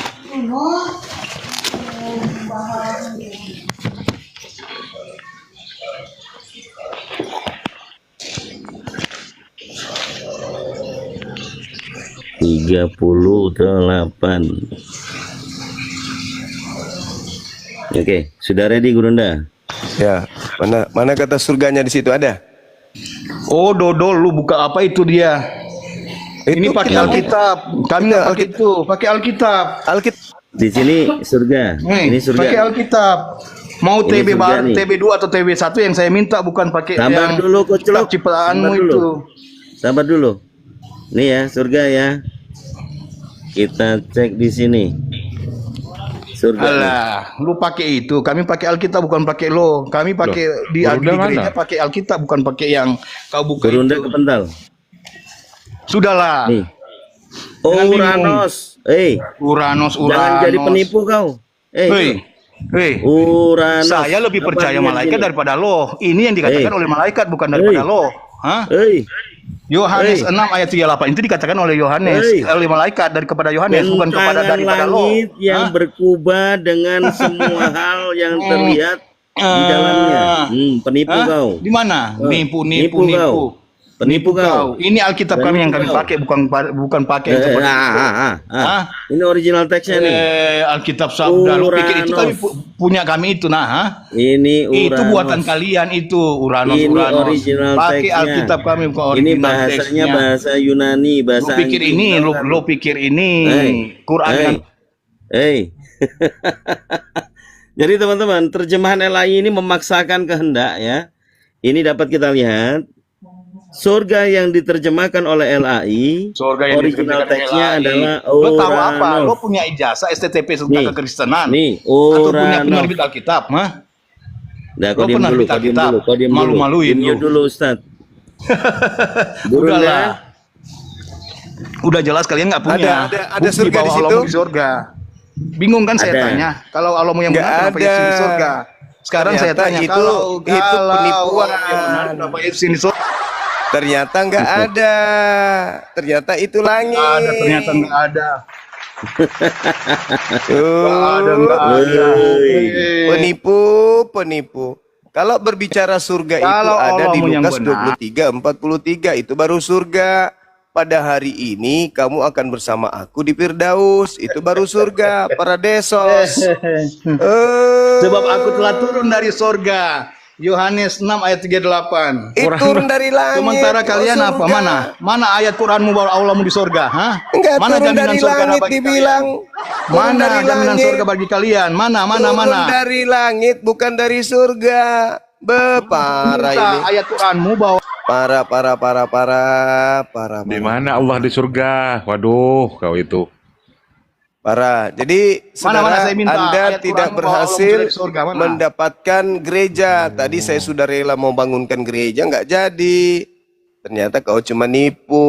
Oke, sudah ready Gurunda? Ya, mana kata surganya di situ ada? Oh, dodol lu buka apa itu dia? Ini pakai Alkitab. Kami nggak pakai itu, pakai Alkitab. Di sini surga. Ini surga. Pakai Alkitab. Mau Ini TB surga baru, nih. TB 2 atau TB 1 yang saya minta, bukan pakai Sabar yang dulu, Koclok. ciptaanmu Sabar dulu. itu. Sabar dulu. Nih ya, surga ya. Kita cek di sini. Surga. Alah, lu pakai itu. Kami pakai Alkitab, bukan pakai lo. Kami pakai di gereja pakai Alkitab, bukan pakai yang kau buka Gurunda itu. kepental. Sudahlah. Nih. Jangan Uranus. Uranus. Jangan jadi penipu kau. Uranus. Saya lebih percaya malaikat daripada lo. Ini yang dikatakan oleh malaikat, bukan daripada lo. Hah? Yohanes 6 ayat 38 itu dikatakan oleh Yohanes, oleh malaikat kepada Yohanes, bukan kepada daripada lo. Langit yang berkuba dengan semua hal yang terlihat di dalamnya. Penipu kau. Di mana? Nipu. Penipu kau. Ini Alkitab kami yang kami pakai, bukan pakai yang seperti itu. Ini original teksnya nih. Alkitab Sabda. Lu pikir itu kami punya kami itu, Ini Uranus. Itu buatan kalian itu, Uranus. Ini original pakai teksnya. Alkitab kami, bukan Ini original bahasanya teksnya. bahasa Yunani, bahasa Lu pikir ini, lu pikir ini Quran yang Jadi teman-teman, terjemahan LAI ini memaksakan kehendak ya. Ini dapat kita lihat. Surga yang diterjemahkan oleh LAI, original teksnya adalah Lo tahu apa? Uranus. Lo punya ijazah STTP tentang kekristenan? Nih, Atau punya Uranus. penerbit Alkitab? Nah, Lo pernah kau nerbit Alkitab? kau diam Malu-maluin dulu. lu. Dulu, Ustaz. Udahlah. Udah jelas kalian nggak punya Ada bukti surga di bahwa situ? Allahmu di surga. Bingung kan saya Ada. tanya. Kalau Allahmu yang Nggak benar, kenapa ada. Yesus di surga? Sekarang saya Ternyata tanya, itu kalau penipuan. Allah yang benar, kenapa Yesus di surga? Ternyata nggak ada. Ternyata itu langit. Nggak ada, ternyata nggak ada. Nggak ada. Hei. Penipu. Kalau berbicara surga itu Kalau ada di Allahmu yang Lukas benar. 23:43, itu baru surga. Pada hari ini kamu akan bersama aku di Firdaus, itu baru surga, Paradesos. Sebab aku telah turun dari sorga. Yohanes 6 ayat 38. Turun dari langit. Sementara kalian surga. apa? Mana ayat Quranmu bahwa Allahmu di sorga? Hah? Enggak, Mana turun jaminan dari surga langit bagi dibilang. kalian? Turun Mana dari jaminan langit. surga bagi kalian? Mana? Turun dari langit, bukan dari surga. Parah Minta ini. ayat Quranmu bahwa Parah. Di mana Allah di surga? Waduh, kau itu. Parah. Jadi Mana saudara, saya minta Anda ayat tidak Quran bahwa Allah berhasil muncul dari surga, mana? mendapatkan gereja. Tadi saya sudah rela mau bangunkan gereja, nggak jadi. Ternyata kau cuma nipu.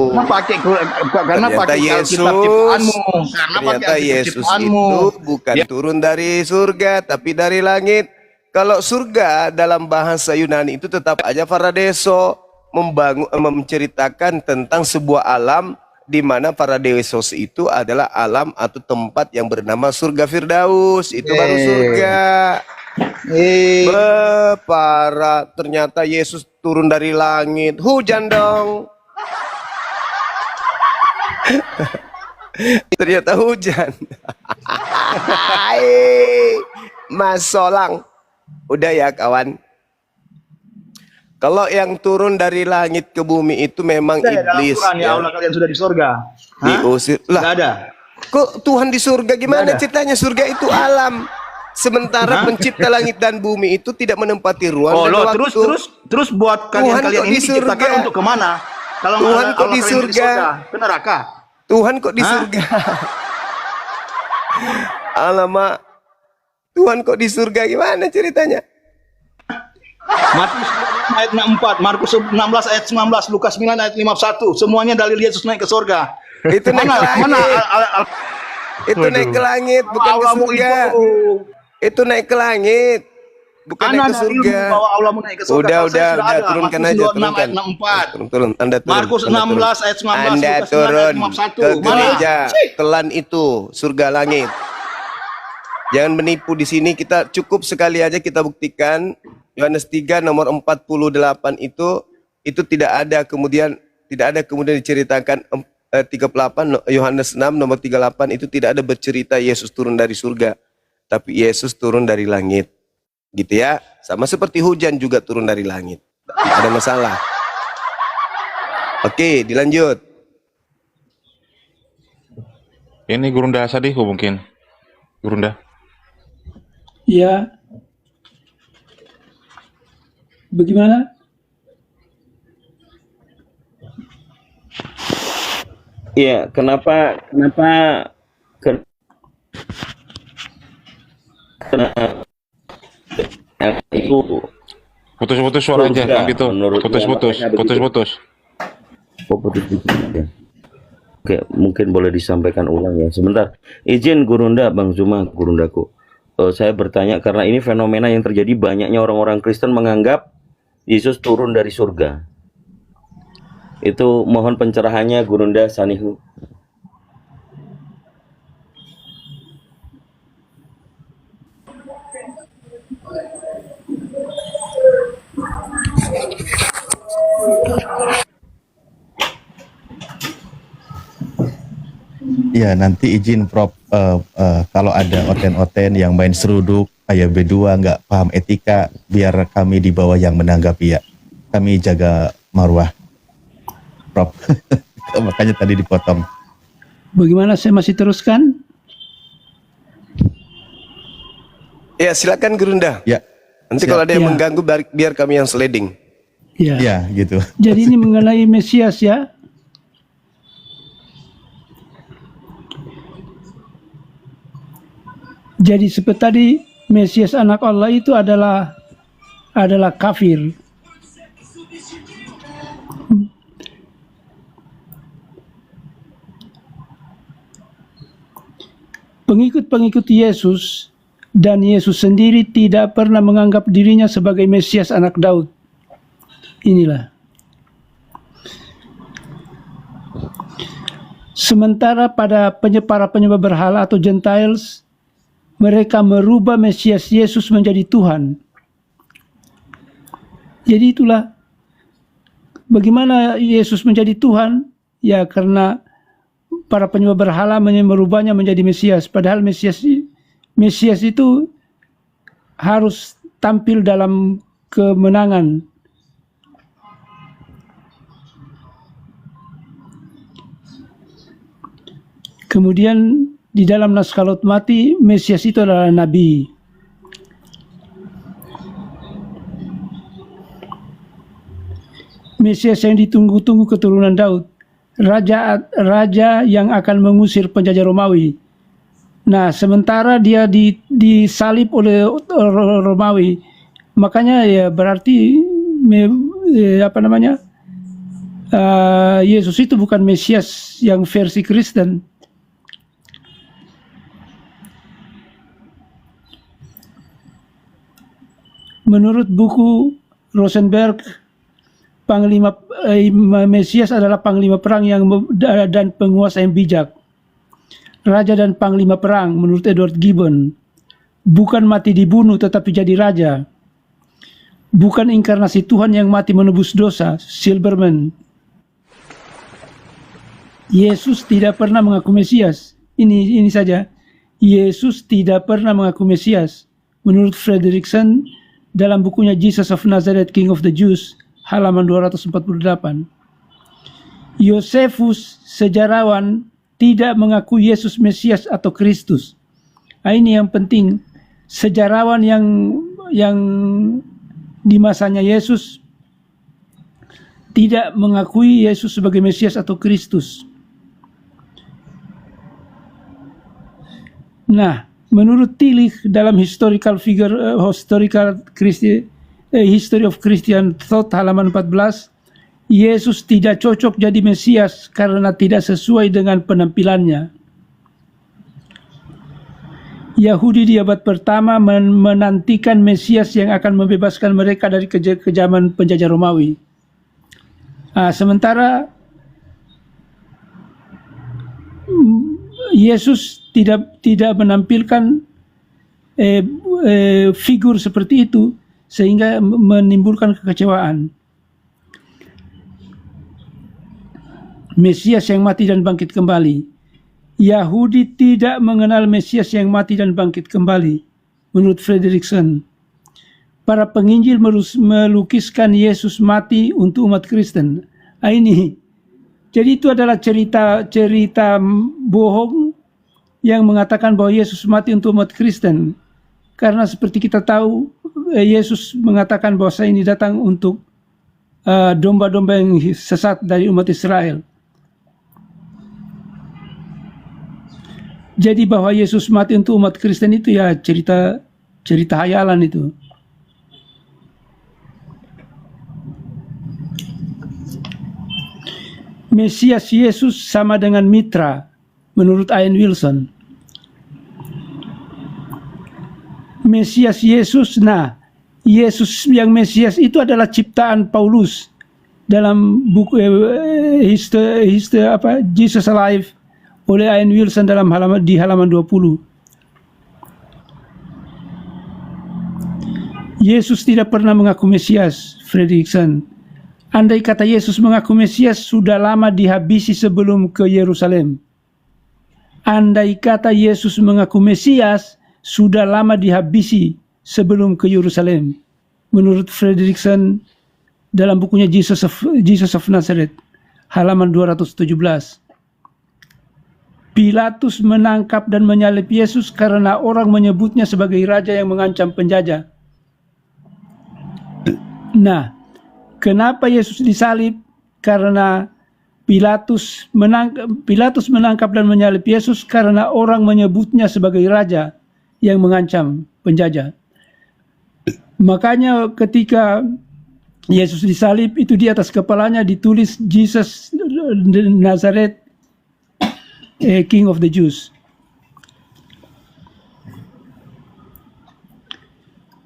karena pakai Ternyata Alkitab Yesus, ciptaanmu. Karena pakai ternyata Alkitab Yesus ciptaanmu. itu bukan turun dari surga, tapi dari langit. Kalau surga dalam bahasa Yunani itu tetap aja Paradeso, menceritakan tentang sebuah alam di mana Paradesos itu adalah alam atau tempat yang bernama surga Firdaus. Itu baru surga. Para ternyata Yesus turun dari langit. Hujan dong. Ternyata hujan. Mas Solang. Udah ya kawan. Kalau yang turun dari langit ke bumi itu memang Tidak ada dalam iblis. Quran, ya Allah kalian sudah di surga. Hah? Diusir. Nggak Lah, ada. kok Tuhan di surga gimana Nggak ada. ceritanya? Surga itu alam. Sementara pencipta langit dan bumi itu tidak menempati ruang Oh dan loh, waktu. terus buat Tuhan kalian kok ini di surga? diciptakan untuk kemana? Kalau Tuhan nggak kok Allah di kalian surga? Ke neraka. Tuhan kok di Hah? surga? Alamak. Tuhan kok di surga gimana ceritanya? Matius 6 ayat 64, Markus 16 ayat 19, Lukas 9 ayat 51. Semuanya dalil Yesus naik ke surga. Itu naik ke langit. Itu naik ke langit, bukan ke Allahmu surga. Itu naik ke langit, bukan naik ke surga. Bahwa Allahmu naik ke surga. Udah, Kalau saya sudah ada. turunkan Markus aja, 26 turunkan. ayat 64. Turun, Anda turun. Markus Anda turun. 16 ayat 19, Anda Lukas 9 turun ayat ke 51. Mana? gereja, telan itu, surga langit. Jangan menipu di sini, kita cukup sekali aja kita buktikan. Yohanes 3 nomor 48 itu tidak ada kemudian diceritakan 38. Yohanes 6 nomor 38 itu tidak ada bercerita Yesus turun dari surga, tapi Yesus turun dari langit. Gitu ya. Sama seperti hujan juga turun dari langit. Tidak ada masalah. Oke, dilanjut. Ini Gurunda Sadihu mungkin. Gurunda. Ya. Bagaimana? Iya, kenapa itu Putus-putus suaranya, surga, Kang Dito. menurut Putus-putus, makanya begitu. putus-putus. Oh, putus ya. Oke, mungkin boleh disampaikan ulang ya. Sebentar, izin Gurunda, Bang Zuma, Gurundaku. Saya bertanya karena ini fenomena yang terjadi, banyaknya orang-orang Kristen menganggap Yesus turun dari surga. Itu mohon pencerahannya Gurunda Sanihu. Ya, nanti izin Prof, kalau ada oten-oten yang main seruduk, ayat B2 nggak paham etika, biar kami di bawah yang menanggapi ya. Kami jaga marwah, Prof. Makanya tadi dipotong. Bagaimana saya masih teruskan? Ya, silakan Gurunda. Ya, Nanti kalau ada yang Ya. mengganggu biar kami yang sliding. Ya. ya gitu. Jadi ini mengenai Mesias ya. Jadi seperti tadi Mesias anak Allah itu adalah kafir. Pengikut-pengikut Yesus dan Yesus sendiri tidak pernah menganggap dirinya sebagai Mesias anak Daud. Inilah. Sementara pada para penyembah berhala atau Gentiles, mereka merubah Mesias Yesus menjadi Tuhan. Jadi itulah bagaimana Yesus menjadi Tuhan, ya karena para penyembah berhala merubahnya menjadi Mesias. Padahal Mesias itu harus tampil dalam kemenangan. Kemudian di dalam naskah Laut Mati, Mesias itu adalah nabi. Mesias yang ditunggu-tunggu keturunan Daud, raja yang akan mengusir penjajah Romawi. Nah, sementara dia disalib oleh Romawi, makanya ya berarti Yesus itu bukan Mesias yang versi Kristen. Menurut buku Rosenberg, Panglima Mesias adalah panglima perang dan penguasa yang bijak. Raja dan panglima perang menurut Edward Gibbon. Bukan mati dibunuh tetapi jadi raja. Bukan inkarnasi Tuhan yang mati menebus dosa, Silberman. Yesus tidak pernah mengaku Mesias. Ini saja. Yesus tidak pernah mengaku Mesias. Menurut Fredrickson dalam bukunya Jesus of Nazareth, King of the Jews, halaman 248. Yosefus, sejarawan, tidak mengaku Yesus Mesias atau Kristus. Nah, ini yang penting. Sejarawan yang di masanya Yesus tidak mengakui Yesus sebagai Mesias atau Kristus. Nah, menurut Tillich dalam History of Christian Thought halaman 14, Yesus tidak cocok jadi Mesias karena tidak sesuai dengan penampilannya. Yahudi di abad pertama menantikan Mesias yang akan membebaskan mereka dari kejaman penjajah Romawi. Sementara Yesus tidak menampilkan figur seperti itu, sehingga menimbulkan kekecewaan. Mesias yang mati dan bangkit kembali. Yahudi tidak mengenal Mesias yang mati dan bangkit kembali. Menurut Fredrickson, para penginjil melukiskan Yesus mati untuk umat Kristen. Ini, jadi itu adalah cerita bohong yang mengatakan bahwa Yesus mati untuk umat Kristen. Karena seperti kita tahu, Yesus mengatakan bahwa saya ini datang untuk domba-domba yang sesat dari umat Israel. Jadi bahwa Yesus mati untuk umat Kristen itu ya cerita hayalan itu. Mesias Yesus sama dengan mitra, menurut Ian Wilson. Mesias Yesus, Yesus yang Mesias itu adalah ciptaan Paulus dalam buku Jesus Alive oleh Ian Wilson di halaman 20. Yesus tidak pernah mengaku Mesias, Fredrickson. Andai kata Yesus mengaku Mesias, sudah lama dihabisi sebelum ke Yerusalem. Andai kata Yesus mengaku Mesias, sudah lama dihabisi sebelum ke Yerusalem. Menurut Fredrickson dalam bukunya Jesus of Nazareth, halaman 217. Pilatus menangkap dan menyalib Yesus karena orang menyebutnya sebagai raja yang mengancam penjajah. Kenapa Yesus disalib? Karena Pilatus menangkap dan menyalib Yesus karena orang menyebutnya sebagai raja yang mengancam penjajah. Makanya ketika Yesus disalib, itu di atas kepalanya ditulis Jesus Nazareth, King of the Jews.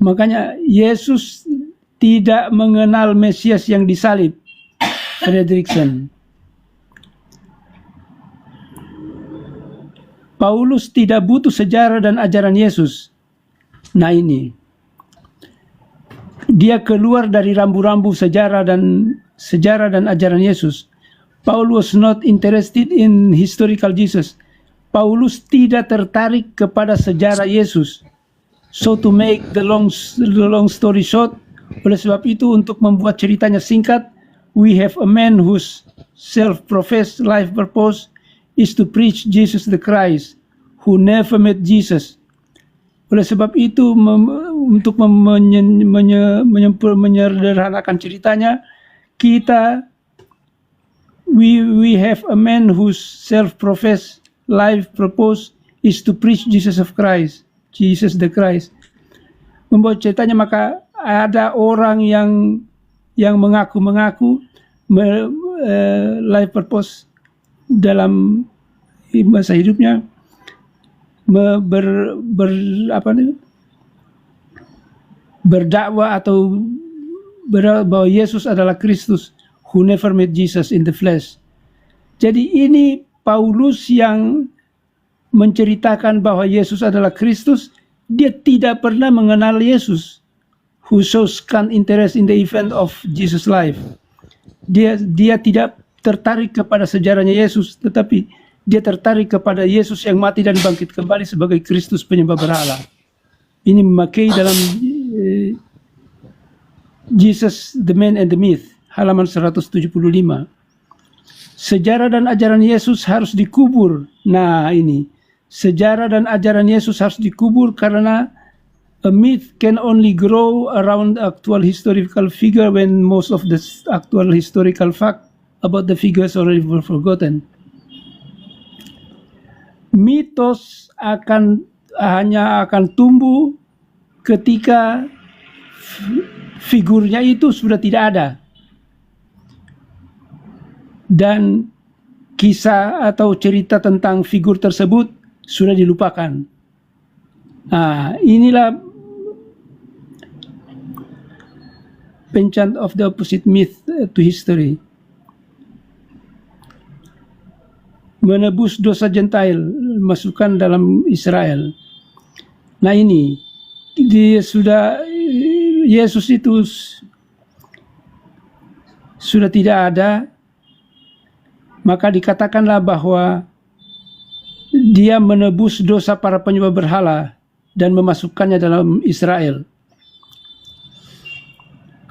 Makanya Yesus tidak mengenal Mesias yang disalib. Fredrickson. Paulus tidak butuh sejarah dan ajaran Yesus. Nah ini, dia keluar dari rambu-rambu sejarah dan ajaran Yesus. Paul was not interested in historical Jesus. Paulus tidak tertarik kepada sejarah Yesus. So to make the long story short, oleh sebab itu untuk membuat ceritanya singkat, we have a man whose self-professed life purpose is to preach Jesus the Christ, who never met Jesus. Oleh sebab itu, untuk menyederhanakan ceritanya, we have a man whose self-professed life purpose is to preach Jesus of Christ, Jesus the Christ. Membuat ceritanya, maka ada orang yang mengaku life purpose dalam masa hidupnya berdakwah atau bahwa Yesus adalah Kristus, who never met Jesus in the flesh. Jadi ini Paulus yang menceritakan bahwa Yesus adalah Kristus. Dia tidak pernah mengenal Yesus, who shows keen interest in the event of Jesus' life. Dia tidak tertarik kepada sejarahnya Yesus, tetapi dia tertarik kepada Yesus yang mati dan bangkit kembali sebagai Kristus penyembah berhala. Ini memakai dalam Jesus the Man and the Myth, halaman 175. Sejarah dan ajaran Yesus harus dikubur. Nah ini, sejarah dan ajaran Yesus harus dikubur karena a myth can only grow around actual historical figure when most of the actual historical fact about the figures already were forgotten. Mitos hanya akan tumbuh ketika figurnya itu sudah tidak ada dan kisah atau cerita tentang figur tersebut sudah dilupakan. Nah, inilah penchant of the opposite myth to history. Menebus dosa Gentile, masukkan dalam Israel. Nah ini, Yesus itu sudah tidak ada, maka dikatakanlah bahwa dia menebus dosa para penyembah berhala dan memasukkannya dalam Israel.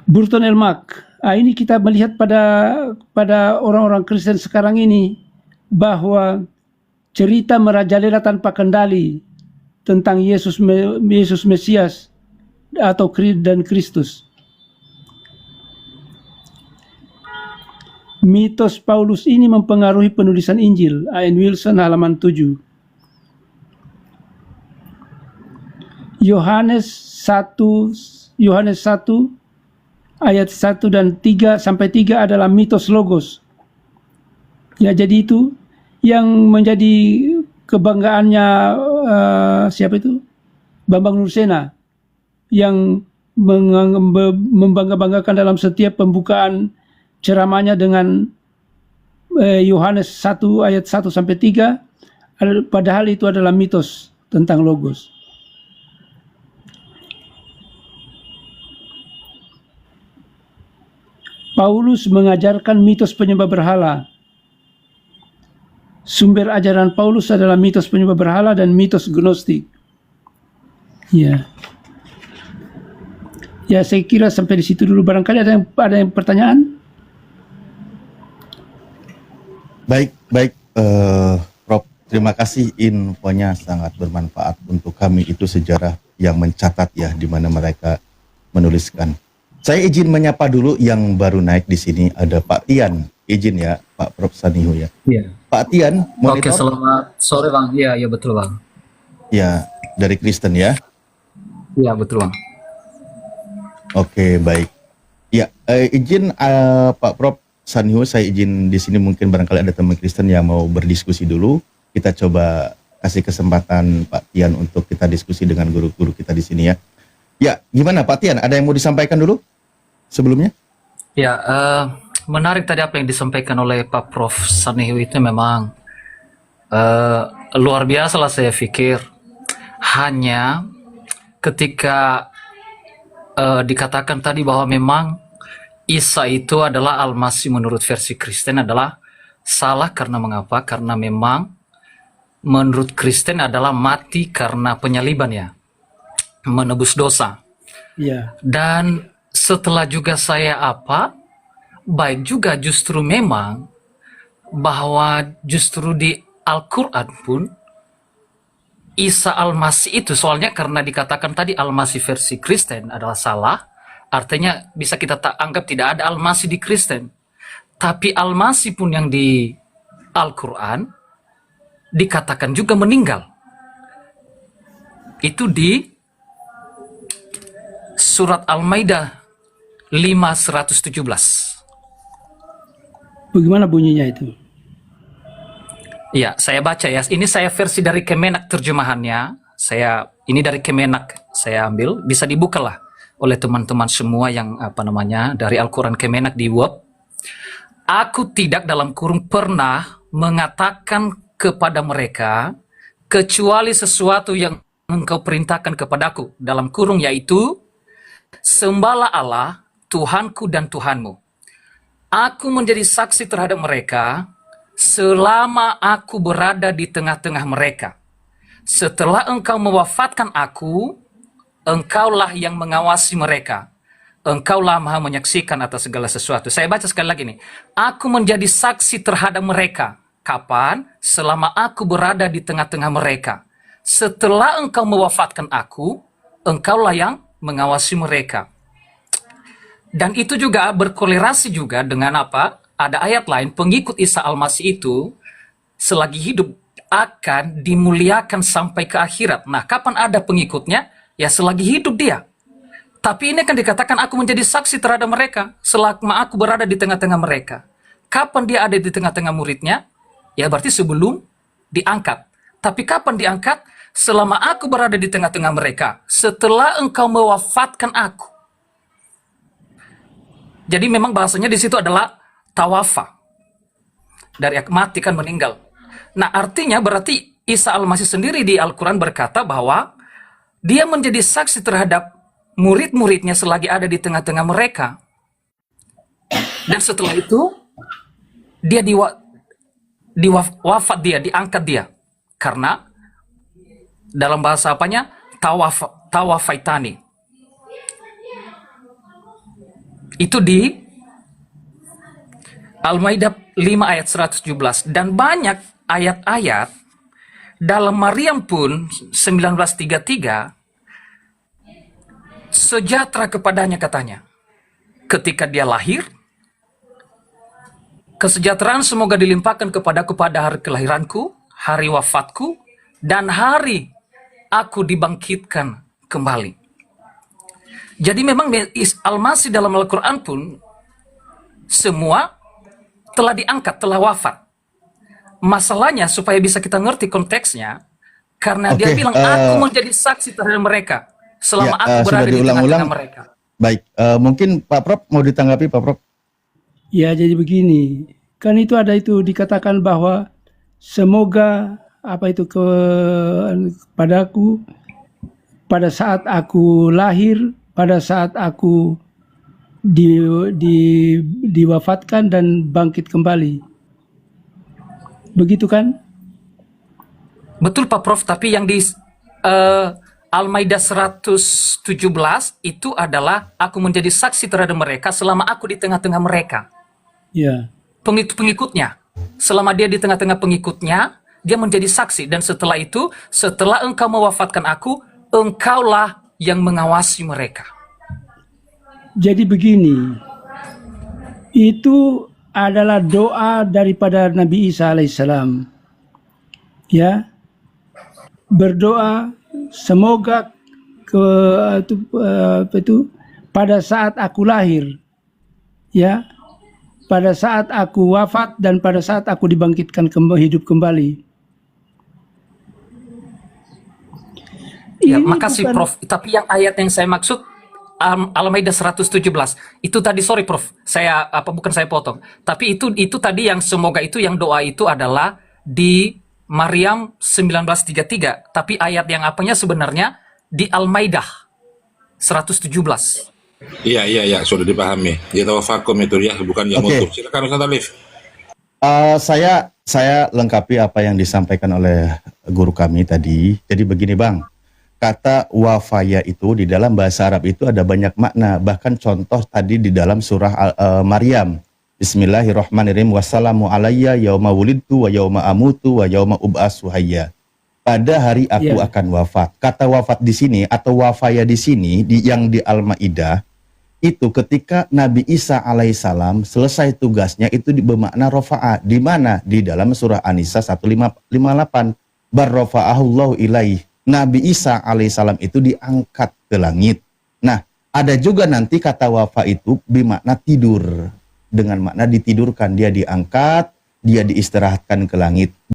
Burton L. Mark. Ini kita melihat pada orang-orang Kristen sekarang ini bahwa cerita merajalela tanpa kendali tentang Yesus Mesias atau dan Kristus. Mitos Paulus ini mempengaruhi penulisan Injil. A.N. Wilson halaman 7. Yohanes 1 ayat 1 dan 3 sampai 3 adalah mitos logos. Ya, jadi itu yang menjadi kebanggaannya siapa itu? Bambang Nursena yang membangga-banggakan dalam setiap pembukaan ceramahnya dengan Yohanes 1 ayat 1 sampai 3, padahal itu adalah mitos tentang logos. Paulus mengajarkan mitos penyembah berhala. Sumber ajaran Paulus adalah mitos penyembah berhala dan mitos gnostik. Ya. Ya, saya kira sampai di situ dulu. Barangkali ada yang pertanyaan? Baik, Prof. Terima kasih, infonya sangat bermanfaat untuk kami. Itu sejarah yang mencatat ya, di mana mereka menuliskan. Saya izin menyapa dulu yang baru naik di sini, ada Pak Tian. Izin ya, Pak Prof. Sanihu ya. Iya. Pak Tian, monitor. Oke, selamat sore Bang. Iya, betul Bang. Ya, dari Kristen ya. Iya, betul Bang. Oke, baik. Ya, izin Pak Prof. Sanihu, saya izin di sini mungkin barangkali ada teman Kristen yang mau berdiskusi dulu. Kita coba kasih kesempatan Pak Tian untuk kita diskusi dengan guru-guru kita di sini ya. Ya, gimana Pak Tian? Ada yang mau disampaikan dulu sebelumnya? Ya, menarik tadi apa yang disampaikan oleh Pak Prof. Sanihu itu memang luar biasa lah saya pikir. Hanya ketika dikatakan tadi bahwa memang Isa itu adalah Al-Masih menurut versi Kristen adalah salah karena mengapa? Karena memang menurut Kristen adalah mati karena penyaliban ya, menebus dosa. Ya. Dan setelah juga saya baik juga justru memang bahwa justru di Al-Quran pun Isa Al-Masih itu soalnya karena dikatakan tadi Al-Masih versi Kristen adalah salah, artinya bisa kita anggap tidak ada Al-Masih di Kristen. Tapi Al-Masih pun yang di Al-Quran dikatakan juga meninggal. Itu di surat Al-Maidah 5:117. Bagaimana bunyinya itu? Ya, saya baca ya. Ini saya versi dari Kemenak terjemahannya. Ini dari Kemenak saya ambil. Bisa dibuka lah oleh teman-teman semua yang dari Al-Quran Kemenak di web. Aku tidak dalam kurung pernah mengatakan kepada mereka kecuali sesuatu yang engkau perintahkan kepadaku dalam kurung, yaitu sembahlah Allah Tuhanku dan Tuhanmu. Aku menjadi saksi terhadap mereka selama aku berada di tengah-tengah mereka. Setelah engkau mewafatkan aku, engkaulah yang mengawasi mereka. Engkaulah maha menyaksikan atas segala sesuatu. Saya baca sekali lagi nih. Aku menjadi saksi terhadap mereka. Kapan? Selama aku berada di tengah-tengah mereka. Setelah engkau mewafatkan aku, engkaulah yang mengawasi mereka. Dan itu juga berkolerasi juga dengan apa? Ada ayat lain, pengikut Isa Al-Masih itu selagi hidup akan dimuliakan sampai ke akhirat. Nah, kapan ada pengikutnya? Ya selagi hidup dia. Tapi ini kan dikatakan aku menjadi saksi terhadap mereka selama aku berada di tengah-tengah mereka. Kapan dia ada di tengah-tengah muridnya? Ya berarti sebelum diangkat. Tapi kapan diangkat? Selama aku berada di tengah-tengah mereka. Setelah engkau mewafatkan aku. Jadi memang bahasanya di situ adalah tawafa. Dari mati kan meninggal. Nah artinya berarti Isa Al-Masih sendiri di Al-Quran berkata bahwa dia menjadi saksi terhadap murid-muridnya selagi ada di tengah-tengah mereka. Dan setelah itu dia wafat dia, diangkat dia. Karena dalam bahasa apanya? Tawafaitani. Itu di Al-Maidah 5 ayat 117. Dan banyak ayat-ayat dalam Maryam pun 19:33 sejahtera kepadanya katanya. Ketika dia lahir, kesejahteraan semoga dilimpahkan kepadaku pada hari kelahiranku, hari wafatku, dan hari aku dibangkitkan kembali. Jadi memang Al-Masih dalam Al-Quran pun semua telah diangkat, telah wafat. Masalahnya supaya bisa kita ngerti konteksnya, karena dia bilang aku menjadi saksi terhadap mereka selama aku berada di tengah-tengah mereka. Baik, mungkin Pak Prof mau ditanggapi Pak Prof? Ya jadi begini, kan itu ada itu dikatakan bahwa semoga kepadaku pada saat aku lahir, pada saat aku diwafatkan dan bangkit kembali. Begitu kan? Betul Pak Prof, tapi yang di Al-Maidah 117 itu adalah aku menjadi saksi terhadap mereka selama aku di tengah-tengah mereka. Ya. Pengikutnya. Selama dia di tengah-tengah pengikutnya, dia menjadi saksi. Dan setelah itu, setelah engkau mewafatkan aku, engkaulah yang mengawasi mereka. Jadi begini, itu adalah doa daripada Nabi Isa alaihissalam. Ya, berdoa semoga pada saat aku lahir, ya, pada saat aku wafat dan pada saat aku dibangkitkan hidup kembali. Ya, Ini makasih bukan- Prof. Tapi yang ayat yang saya maksud Al-Maidah 117. Itu tadi sorry Prof. Bukan saya potong. Tapi itu tadi yang semoga itu yang doa itu adalah di Maryam 19:33. Tapi ayat yang apanya sebenarnya di Al-Maidah 117. Iya, sudah dipahami. Ya tawafakum itu ya, bukan yang Oke. utuh. Silakan Ustaz Alif. Saya lengkapi apa yang disampaikan oleh guru kami tadi. Jadi begini Bang, kata wafaya itu di dalam bahasa Arab itu ada banyak makna. Bahkan contoh tadi di dalam surah Maryam. Bismillahirrahmanirrahim. Wassalamu alayya yauma wulidtu wa yauma amutu wa yauma ub'atsu hayya. Pada hari aku Ya. akan wafat. Kata wafat di sini atau wafaya di sini yang di Al-Maidah itu ketika Nabi Isa alaihissalam selesai tugasnya itu bermakna rofa'a. Di mana? Di dalam surah An-Nisa 158. Barrofa'ahullahu ilaih. Nabi Isa alaihissalam itu diangkat ke langit. Nah, ada juga nanti kata wafa itu bermakna tidur. Dengan makna ditidurkan, dia diangkat, dia diistirahatkan ke langit.